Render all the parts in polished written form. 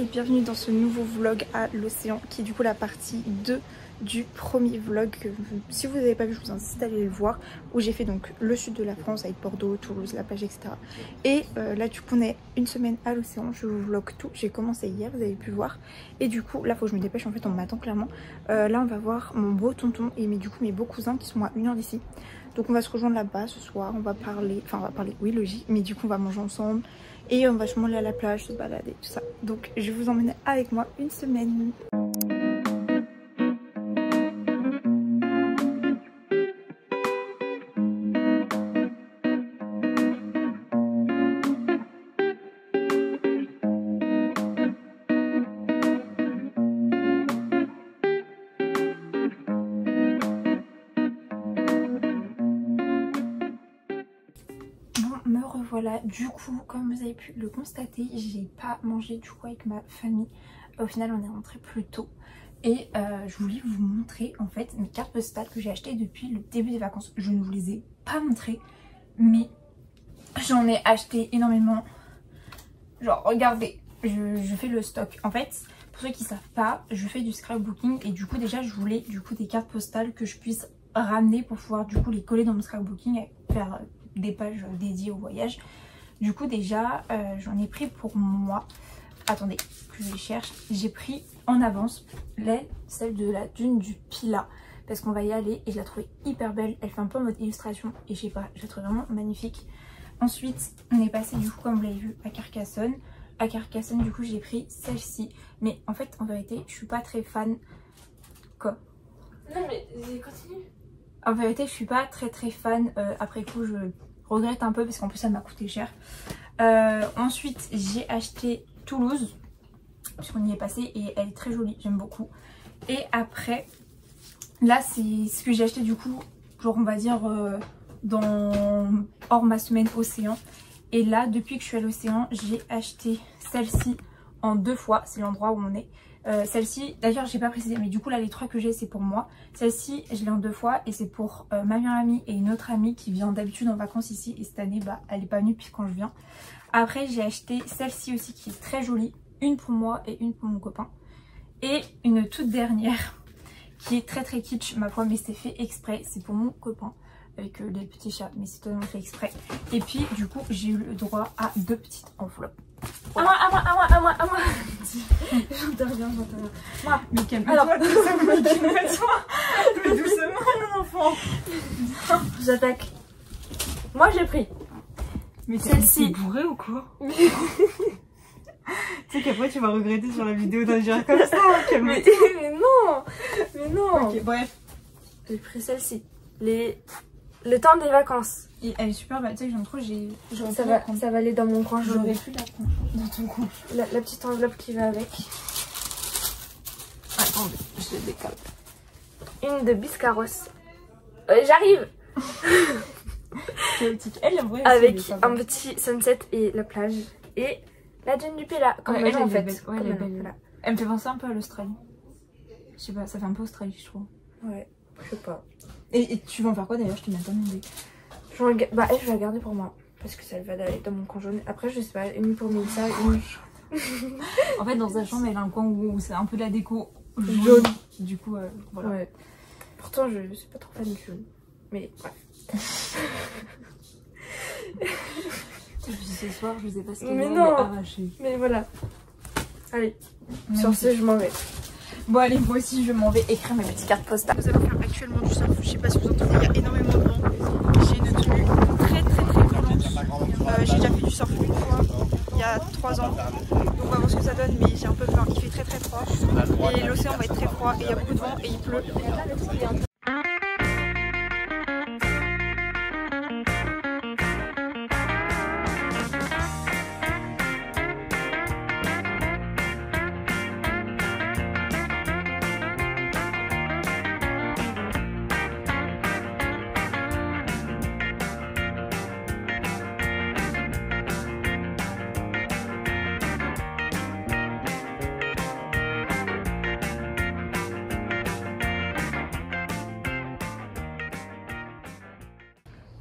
et bienvenue dans ce nouveau vlog à l'océan qui est du coup la partie 2 du premier vlog que si vous n'avez pas vu je vous incite à aller le voir, où j'ai fait donc le sud de la France avec Bordeaux, Toulouse, la plage, etc. Et là du coup on est une semaine à l'océan, je vous vlog tout, j'ai commencé hier, vous avez pu voir, et du coup là faut que je me dépêche, en fait on m'attend clairement. Là on va voir mon beau tonton et mes beaux cousins qui sont à 1 heure d'ici. Donc on va se rejoindre là-bas ce soir, on va parler, oui logique, mais du coup on va manger ensemble et on va sûrement aller à la plage, se balader, tout ça. Donc je vais vous emmener avec moi une semaine. Voilà, du coup comme vous avez pu le constater, j'ai pas mangé du coup avec ma famille. Au final on est rentré plus tôt et je voulais vous montrer en fait mes cartes postales que j'ai achetées depuis le début des vacances. Je ne vous les ai pas montrées mais j'en ai acheté énormément. Genre regardez, je fais le stock. En fait pour ceux qui savent pas, je fais du scrapbooking et du coup déjà je voulais du coup des cartes postales que je puisse ramener pour pouvoir du coup les coller dans mon scrapbooking et faire des pages dédiées au voyage. Du coup déjà j'en ai pris pour moi. Attendez que je les cherche. J'ai pris en avance celle de la dune du Pilat parce qu'on va y aller et je la trouvais hyper belle. Elle fait un peu en mode illustration et je sais pas, je la trouve vraiment magnifique. Ensuite on est passé du coup comme vous l'avez vu à Carcassonne. À Carcassonne du coup j'ai pris celle-ci, mais en fait en vérité je suis pas très fan. Quoi? Non mais continue. En vérité je suis pas très fan. Après coup je regrette un peu parce qu'en plus ça m'a coûté cher. Ensuite j'ai acheté Toulouse puisqu'on y est passé et elle est très jolie, j'aime beaucoup. Et après là c'est ce que j'ai acheté du coup genre on va dire hors ma semaine océan. Et là depuis que je suis à l'océan j'ai acheté celle-ci en 2 fois, c'est l'endroit où on est. Celle-ci, d'ailleurs j'ai pas précisé, mais du coup là les 3 que j'ai c'est pour moi. Celle-ci je l'ai en 2 fois et c'est pour ma meilleure amie et une autre amie qui vient d'habitude en vacances ici. Et cette année bah elle est pas venue depuis quand je viens. Après j'ai acheté celle-ci aussi qui est très jolie, une pour moi et une pour mon copain. Et une toute dernière qui est très kitsch ma foi, mais c'est fait exprès, c'est pour mon copain avec des petits chats, mais c'est totalement fait exprès. Et puis du coup j'ai eu le droit à 2 petites enveloppes. Voilà. À moi J'interviens. Moi, mais calme-toi, calme-toi. Mais doucement mon enfant. J'attaque. Moi j'ai pris mais celle-ci. T'es bourré ou quoi? Tu sais qu'après tu vas regretter sur la vidéo d'un genre comme ça. Mais non. Ok, bref. J'ai pris celle-ci. Le temps des vacances. Et elle est super belle, tu sais que j'aime trop, ça va aller dans mon coin jaune. J'aurais pu la prendre dans ton coin. La petite enveloppe qui va avec. Attendez, je le décale. Une de Biscarrosse. J'arrive. Chaotique. Elle la voit avec un petit sunset et la plage. Et la dune du Pilat. Comme elle en fait. Ouais, elle est belle. Voilà. Elle me fait penser un peu à l'Australie. Je sais pas, ça fait un peu Australie je trouve. Ouais, je sais pas. Et tu vas en faire quoi d'ailleurs? Je t'ai même pas demandé. Je vais la garder pour moi. Parce que ça va aller dans mon coin jaune. Après, je sais pas, une pour Mélissa, une. En fait, dans sa chambre, elle a un coin où c'est un peu de la déco jaune. Du coup, voilà. Ouais. Pourtant, je suis pas trop fan du jaune. Mais bref. Et puis ce soir, je sais pas ce qu'il mais va non. arracher. Mais voilà. Allez, sur ce, je m'en vais. Bon allez, moi aussi je m'en vais écrire mes petites cartes postales. Nous allons faire actuellement du surf, je sais pas si vous entendez, il y a énormément de vent. J'ai une tenue très violente. J'ai déjà fait du surf une fois, il y a 3 ans. Donc on va voir ce que ça donne, mais j'ai un peu peur, il fait très froid. Et l'océan va être très froid, et il y a beaucoup de vent et il pleut.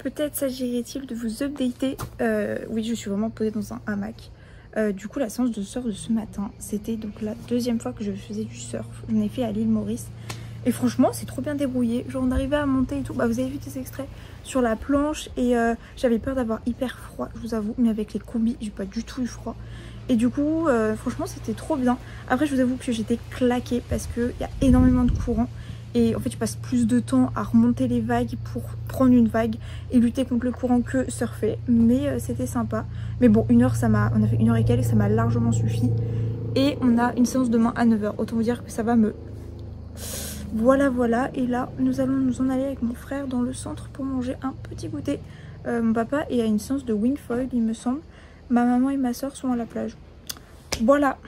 Peut-être s'agirait-il de vous updater. Oui, je suis vraiment posée dans un hamac. Du coup la séance de surf de ce matin, c'était donc la deuxième fois que je faisais du surf. J'en ai fait à l'île Maurice. Et franchement c'est trop bien débrouillé. Genre on arrivait à monter et tout. Bah vous avez vu des extraits sur la planche. Et j'avais peur d'avoir hyper froid, je vous avoue. Mais avec les combis, j'ai pas du tout eu froid. Et du coup franchement c'était trop bien. Après je vous avoue que j'étais claquée parce qu'il y a énormément de courant. Et en fait je passe plus de temps à remonter les vagues pour prendre une vague et lutter contre le courant que surfer. Mais c'était sympa. Mais bon, on a fait 1 heure et quelques, ça m'a largement suffi. Et on a une séance demain à 9 h. Autant vous dire que ça va me... Voilà. Et là nous allons nous en aller avec mon frère dans le centre pour manger un petit goûter. Mon papa est à une séance de wing foil il me semble. Ma maman et ma soeur sont à la plage. Voilà.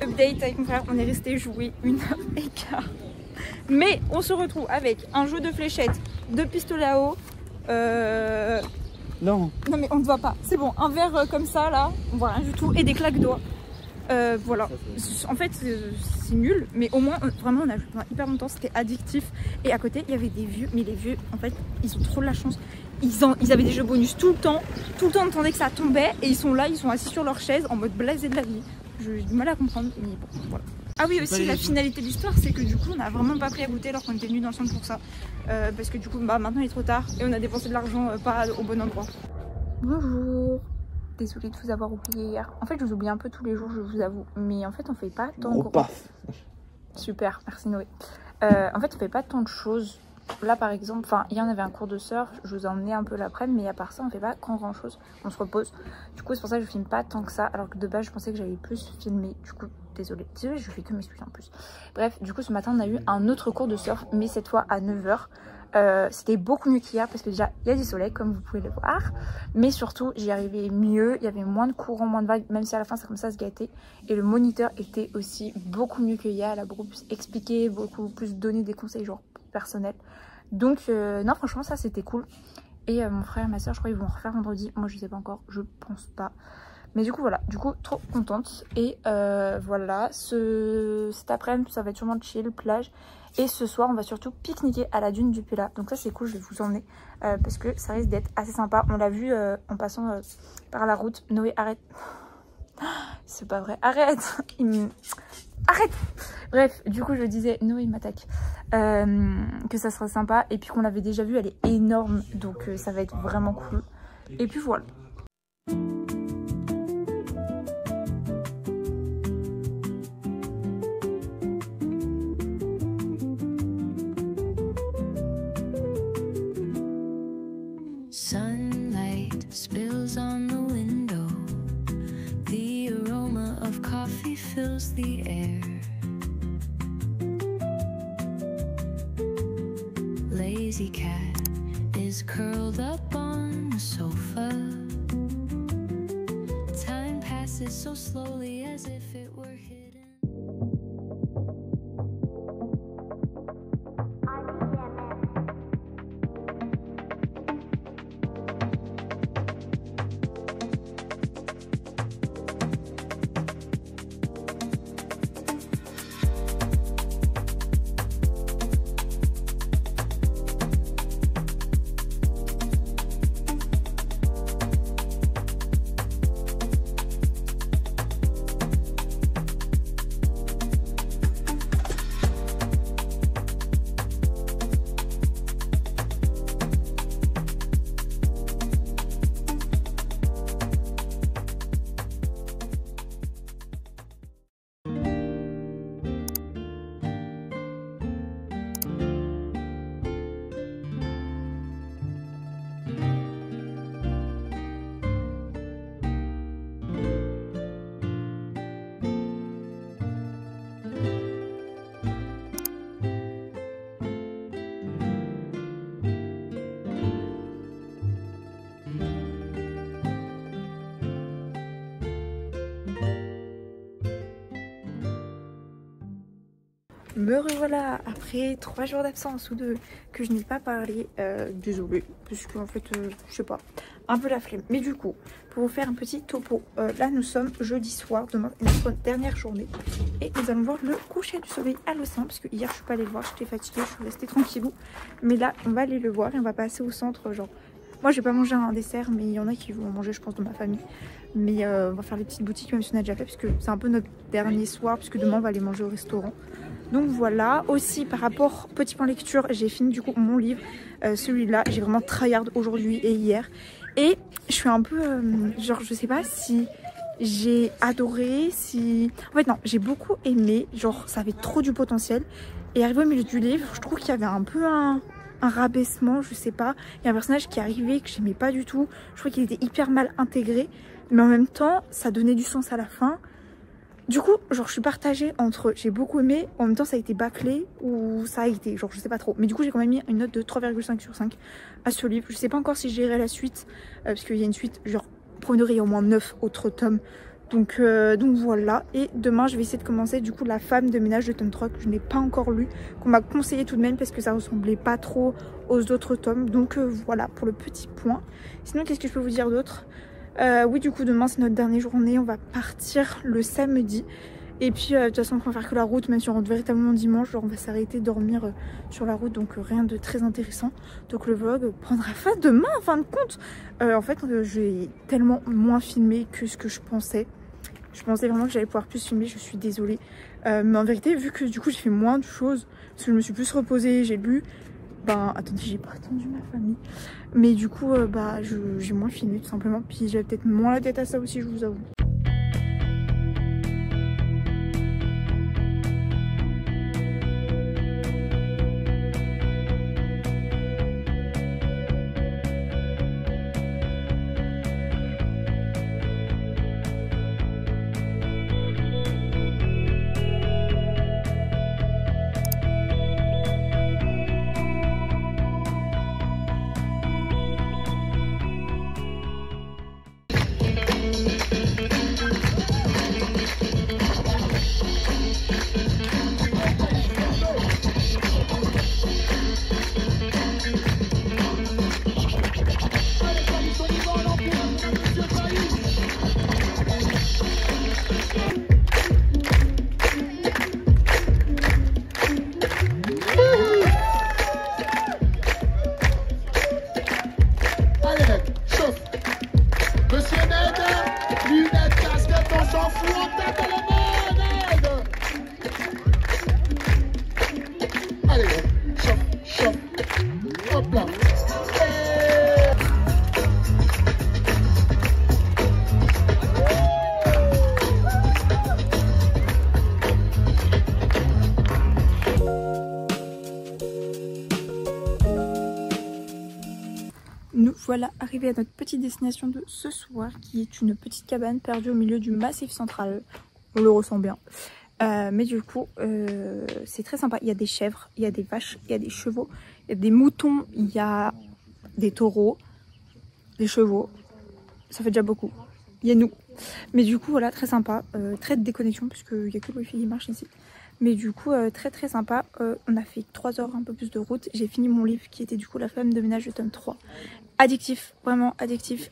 Update avec mon frère, on est resté jouer 1 heure et quart. Mais on se retrouve avec un jeu de fléchettes, 2 pistolets à eau. Non mais on ne voit pas, c'est bon, un verre comme ça là, on voit rien du tout, et des claques doigts. Voilà, en fait c'est nul, mais au moins vraiment on a joué pendant hyper longtemps, c'était addictif. Et à côté il y avait des vieux, mais les vieux en fait ils ont trop de la chance. Ils avaient des jeux bonus tout le temps on entendait que ça tombait et ils sont là, ils sont assis sur leur chaise en mode blasé de la vie. J'ai du mal à comprendre, mais bon, voilà. Ah oui, aussi la finalité de l'histoire, c'est que du coup on n'a vraiment pas pris à goûter alors qu'on était venus dans le centre pour ça. Parce que du coup maintenant il est trop tard et on a dépensé de l'argent pas au bon endroit. Bonjour, désolée de vous avoir oublié hier. En fait je vous oublie un peu tous les jours, je vous avoue. Mais en fait on fait pas tant de... Super, merci Noé. En fait on fait pas tant de choses. Là par exemple, hier on avait un cours de surf, je vous ai emmené un peu l'après-midi, mais à part ça on fait pas grand chose, on se repose. Du coup c'est pour ça que je filme pas tant que ça, alors que de base je pensais que j'allais plus filmer. Du coup désolée, je fais que m'excuser en plus. Bref, du coup ce matin on a eu un autre cours de surf, mais cette fois à 9 h. C'était beaucoup mieux qu'hier parce que déjà il y a du soleil comme vous pouvez le voir, mais surtout j'y arrivais mieux, il y avait moins de courant, moins de vagues, même si à la fin ça commençait à se gâter. Et le moniteur était aussi beaucoup mieux que hier, elle a beaucoup plus expliqué, beaucoup plus donné des conseils genre personnels. Donc non franchement ça c'était cool. Et mon frère et ma soeur je crois ils vont refaire vendredi, moi je sais pas encore, je pense pas. Mais du coup voilà, trop contente. Et voilà, cet après-midi ça va être sûrement chill, plage. Et ce soir on va surtout pique-niquer à la dune du Pela. Donc ça c'est cool, je vais vous emmener parce que ça risque d'être assez sympa. On l'a vu en passant par la route. Noé arrête. C'est pas vrai, arrête. Arrête. Bref, du coup je disais, Noé m'attaque, que ça serait sympa. Et puis qu'on l'avait déjà vu, elle est énorme. Donc ça va être vraiment cool. Et puis voilà. Sunlight spills on the window. The aroma of coffee fills the air. Lazy cat is curled up on the sofa. Time passes so slowly as if it were hidden. Me revoilà après 3 jours d'absence ou 2 que je n'ai pas parlé. Désolée, parce que en fait, je sais pas, un peu la flemme. Mais du coup, pour vous faire un petit topo, là nous sommes jeudi soir, demain est notre dernière journée. Et nous allons voir le coucher du soleil à l'océan, parce que hier je suis pas allée le voir, j'étais fatiguée, je suis restée tranquillou. Mais là, on va aller le voir et on va passer au centre, genre... Moi je vais pas manger un dessert, mais il y en a qui vont manger je pense de ma famille. Mais on va faire les petites boutiques même si on a déjà fait, parce que c'est un peu notre dernier soir, parce que demain on va aller manger au restaurant. Donc voilà, aussi par rapport petit point lecture, j'ai fini du coup mon livre, celui-là, j'ai vraiment tryhard aujourd'hui et hier. Et je suis un peu, genre je sais pas si j'ai adoré, si... En fait non, j'ai beaucoup aimé, genre ça avait trop du potentiel. Et arrivé au milieu du livre, je trouve qu'il y avait un peu un rabaissement, je sais pas. Il y a un personnage qui arrivait que j'aimais pas du tout, je trouvais qu'il était hyper mal intégré. Mais en même temps, ça donnait du sens à la fin. Du coup, genre je suis partagée entre j'ai beaucoup aimé, en même temps ça a été bâclé ou ça a été, genre je sais pas trop. Mais du coup j'ai quand même mis une note de 3,5 sur 5 à ce livre. Je sais pas encore si j'irai la suite, parce qu'il y a une suite, genre pour une heure il y a au moins 9 autres tomes. Donc voilà, et demain je vais essayer de commencer du coup La femme de ménage de tome 3 que je n'ai pas encore lu, qu'on m'a conseillé tout de même parce que ça ressemblait pas trop aux autres tomes. Donc voilà pour le petit point. Sinon qu'est-ce que je peux vous dire d'autre? Oui du coup demain c'est notre dernière journée, on va partir le samedi. Et puis de toute façon on va faire que la route, même si on rentre véritablement dimanche, genre on va s'arrêter dormir sur la route, donc rien de très intéressant. Donc le vlog prendra fin demain en fin de compte. En fait j'ai tellement moins filmé que ce que je pensais. Je pensais vraiment que j'allais pouvoir plus filmer, je suis désolée. Mais en vérité vu que du coup j'ai fait moins de choses, parce que je me suis plus reposée, j'ai lu. Ben attendez, j'ai pas attendu ma famille. Mais du coup bah j'ai moins filmé tout simplement. Puis j'avais peut-être moins la tête à ça aussi, je vous avoue. Nous voilà arrivés à notre petite destination de ce soir, qui est une petite cabane perdue au milieu du massif central. On le ressent bien. Mais du coup, c'est très sympa. Il y a des chèvres, il y a des vaches, il y a des chevaux, il y a des moutons, il y a des taureaux, des chevaux. Ça fait déjà beaucoup. Il y a nous. Mais du coup, voilà, très sympa. Très de déconnexion, puisqu'il n'y a que le wifi qui marche ici. Mais du coup, très sympa. On a fait 3 heures, un peu plus de route. J'ai fini mon livre qui était du coup La femme de ménage de tome 3. Addictif, vraiment addictif.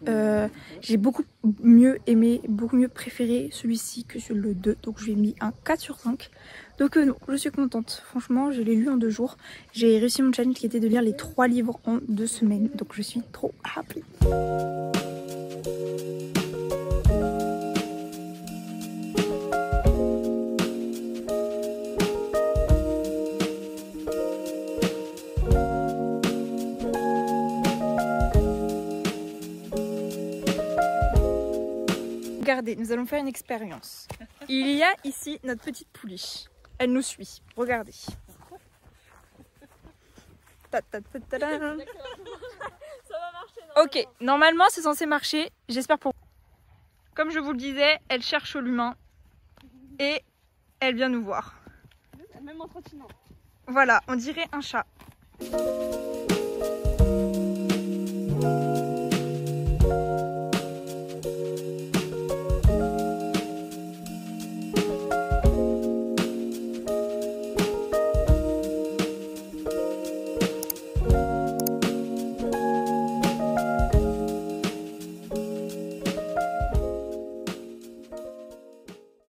J'ai beaucoup mieux aimé, beaucoup mieux préféré celui-ci que sur le 2. Donc je lui ai mis un 4 sur 5. Donc non, je suis contente. Franchement, je l'ai lu en 2 jours. J'ai réussi mon challenge qui était de lire les 3 livres en 2 semaines. Donc je suis trop happy. Regardez, nous allons faire une expérience. Il y a ici notre petite pouliche. Elle nous suit. Regardez. Ça va marcher. Ok, normalement c'est censé marcher. J'espère pour vous. Comme je vous le disais, elle cherche l'humain. Et elle vient nous voir. Même en trottinant. Voilà, on dirait un chat.